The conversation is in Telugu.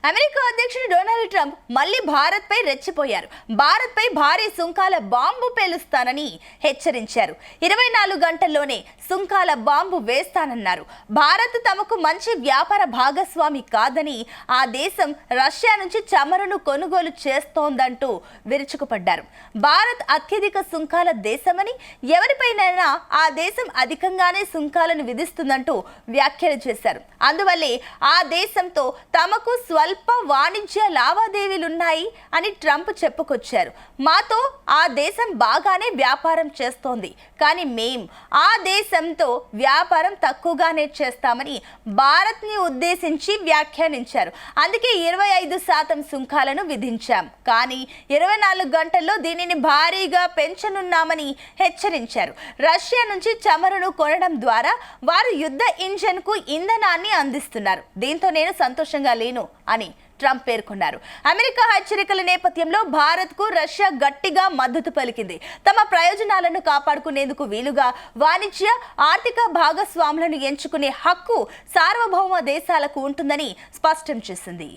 అమెరికా అధ్యక్షుడు డొనాల్డ్ ట్రంప్ మళ్ళీ భారత్పై రెచ్చిపోయారు. భారత్పై భారీ సుంకాల బాంబు పేలుస్తానని హెచ్చరించారు. 24 గంటల్లోనే సుంకాల బాంబు వేస్తానన్నారు. భారత్ తమకు మంచి వ్యాపార భాగస్వామి కాదని, ఆ దేశం రష్యా నుంచి చమురును కొనుగోలు చేస్తోందంటూ విరుచుకుపడ్డారు. భారత్ అత్యధిక సుంకాల దేశమని, ఎవరిపైనైనా ఆ దేశం అధికంగానే సుంకాలను విధిస్తుందంటూ వ్యాఖ్యలు చేశారు. అందువల్లే ఆ దేశంతో తమకు స్వల్ప వాణిజ్య లావాదేవీలున్నాయి అని ట్రంప్ చెప్పుకొచ్చారు. మాతో ఆ దేశం బాగానే వ్యాపారం చేస్తోంది, కానీ మేం ఆ దేశంతో వ్యాపారం తక్కువగానే చేస్తామని భారత్ని ఉద్దేశించి వ్యాఖ్యానించారు. అందుకే 25% సుంకాలను విధించాం, కానీ 24 గంటల్లో దీనిని భారీగా పెంచనున్నామని హెచ్చరించారు. రష్యా నుంచి చమురును కొనడం ద్వారా వారు యుద్ధ ఇంజన్కు ఇంధనాన్ని అందిస్తున్నారు. దీంతో నేను సంతోషంగా లేను అని ట్రంప్ పేర్కొన్నారు. అమెరికా హెచ్చరికల నేపథ్యంలో భారత్కు రష్యా గట్టిగా మద్దతు పలికింది. తమ ప్రయోజనాలను కాపాడుకునేందుకు వీలుగా వాణిజ్య, ఆర్థిక భాగస్వాములను ఎంచుకునే హక్కు సార్వభౌమ దేశాలకు ఉంటుందని స్పష్టం చేసింది.